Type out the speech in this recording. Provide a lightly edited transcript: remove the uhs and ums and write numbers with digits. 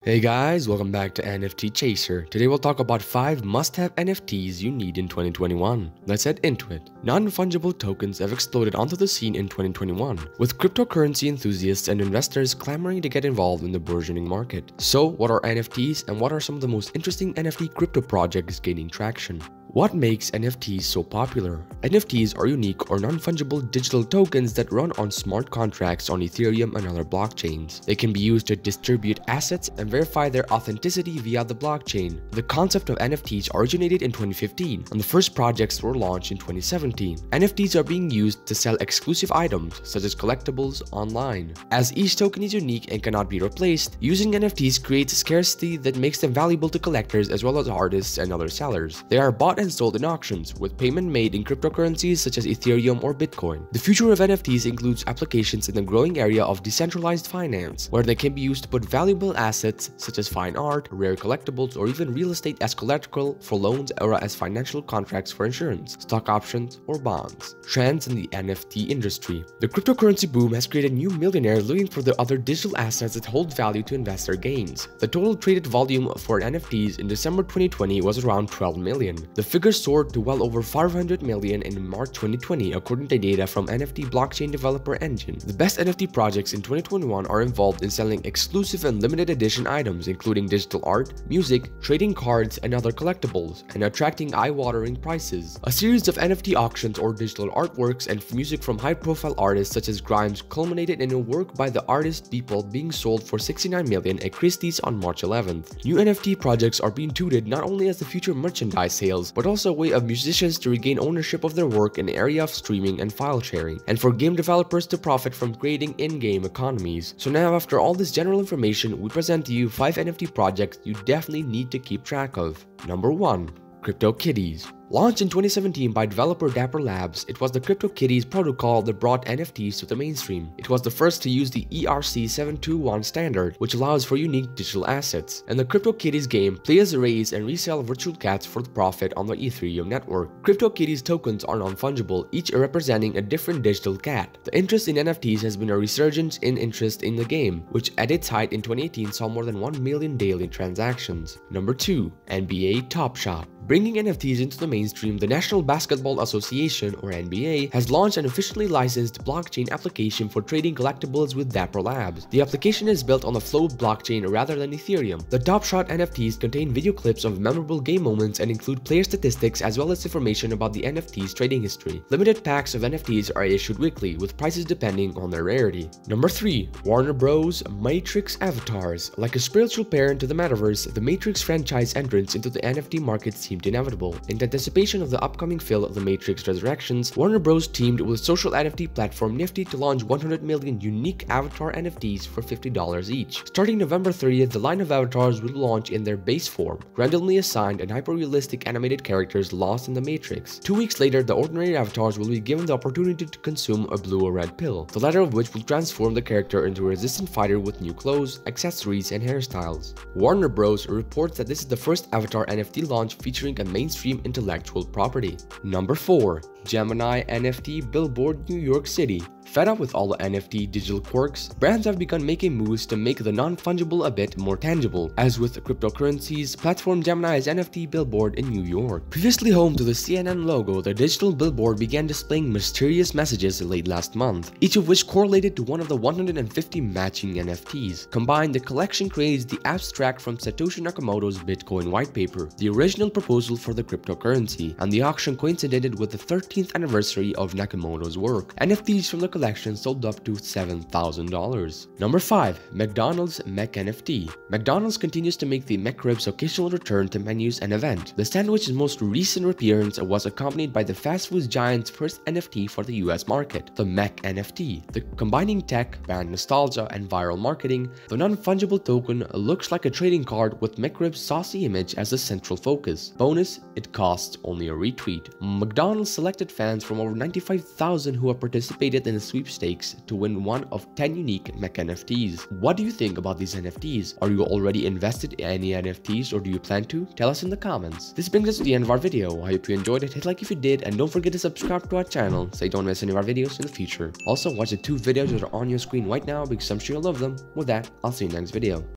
Hey guys, welcome back to NFT Chaser. Today we'll talk about 5 must-have NFTs you need in 2021. Let's head into it. Non-fungible tokens have exploded onto the scene in 2021, with cryptocurrency enthusiasts and investors clamoring to get involved in the burgeoning market. So, what are NFTs and what are some of the most interesting NFT crypto projects gaining traction? What makes NFTs so popular? NFTs are unique or non-fungible digital tokens that run on smart contracts on Ethereum and other blockchains. They can be used to distribute assets and verify their authenticity via the blockchain. The concept of NFTs originated in 2015, and the first projects were launched in 2017. NFTs are being used to sell exclusive items, such as collectibles, online. As each token is unique and cannot be replaced, using NFTs creates scarcity that makes them valuable to collectors as well as artists and other sellers. They are bought and sold in auctions, with payment made in cryptocurrencies such as Ethereum or Bitcoin. The future of NFTs includes applications in the growing area of decentralized finance, where they can be used to put valuable assets such as fine art, rare collectibles, or even real estate as collateral for loans or as financial contracts for insurance, stock options, or bonds. Trends in the NFT industry. The cryptocurrency boom has created new millionaires looking for the other digital assets that hold value to investor gains. The total traded volume for NFTs in December 2020 was around 12 million. The figure soared to well over 500 million in March 2020 according to data from NFT blockchain developer Engine. The best NFT projects in 2021 are involved in selling exclusive and limited edition items including digital art, music, trading cards, and other collectibles, and attracting eye-watering prices. A series of NFT auctions or digital artworks and music from high-profile artists such as Grimes culminated in a work by the artist People being sold for 69 million at Christie's on March 11th. New NFT projects are being touted not only as the future merchandise sales, but also a way of musicians to regain ownership of their work in the area of streaming and file sharing, and for game developers to profit from creating in-game economies. So now, after all this general information, we present to you 5 NFT projects you definitely need to keep track of. Number 1. CryptoKitties. Launched in 2017 by developer Dapper Labs, it was the CryptoKitties protocol that brought NFTs to the mainstream. It was the first to use the ERC-721 standard, which allows for unique digital assets. In the CryptoKitties game, players raise and resell virtual cats for profit on the Ethereum network. CryptoKitties tokens are non-fungible, each representing a different digital cat. The interest in NFTs has been a resurgence in interest in the game, which at its height in 2018 saw more than 1 million daily transactions. Number 2. NBA TopShop. Bringing NFTs into the mainstream, the National Basketball Association, or NBA, has launched an officially licensed blockchain application for trading collectibles with Dapper Labs. The application is built on the Flow blockchain rather than Ethereum. The TopShot NFTs contain video clips of memorable game moments and include player statistics as well as information about the NFT's trading history. Limited packs of NFTs are issued weekly, with prices depending on their rarity. Number 3. Warner Bros. Matrix Avatars. Like a spiritual parent to the metaverse, the Matrix franchise entrance into the NFT market seemed inevitable. In anticipation of the upcoming film The Matrix Resurrections, Warner Bros. Teamed with social NFT platform Nifty to launch 100 million unique avatar NFTs for $50 each. Starting November 30th, the line of avatars will launch in their base form, randomly assigned and hyper-realistic animated characters lost in the Matrix. 2 weeks later, the ordinary avatars will be given the opportunity to consume a blue or red pill, the latter of which will transform the character into a resistant fighter with new clothes, accessories, and hairstyles. Warner Bros. Reports that this is the first avatar NFT launch featuring a mainstream intellectual property. Number 4. Gemini NFT Billboard, New York City. Fed up with all the NFT digital quirks, brands have begun making moves to make the non-fungible a bit more tangible, as with cryptocurrencies platform Gemini's NFT billboard in New York. Previously home to the CNN logo, the digital billboard began displaying mysterious messages late last month, each of which correlated to one of the 150 matching NFTs. Combined, the collection creates the abstract from Satoshi Nakamoto's Bitcoin white paper, the original proposal for the cryptocurrency, and the auction coincided with the 13th anniversary of Nakamoto's work. NFTs from the collection sold up to $7,000. Number 5. McDonalds Mech NFT. McDonald's continues to make the McRib's occasional return to menus and event. The sandwich's most recent appearance was accompanied by the fast food giant's first NFT for the US market, the Mech NFT. Combining tech, brand nostalgia, and viral marketing, the non-fungible token looks like a trading card with McRib's saucy image as the central focus. Bonus, it costs only a retweet. McDonald's selected fans from over 95,000 who have participated in the sweepstakes to win one of 10 unique Mech NFTs. What do you think about these NFTs? Are you already invested in any NFTs or do you plan to? Tell us in the comments. This brings us to the end of our video. I hope you enjoyed it. Hit like if you did and don't forget to subscribe to our channel so you don't miss any of our videos in the future. Also, watch the 2 videos that are on your screen right now because I'm sure you'll love them. With that, I'll see you in the next video.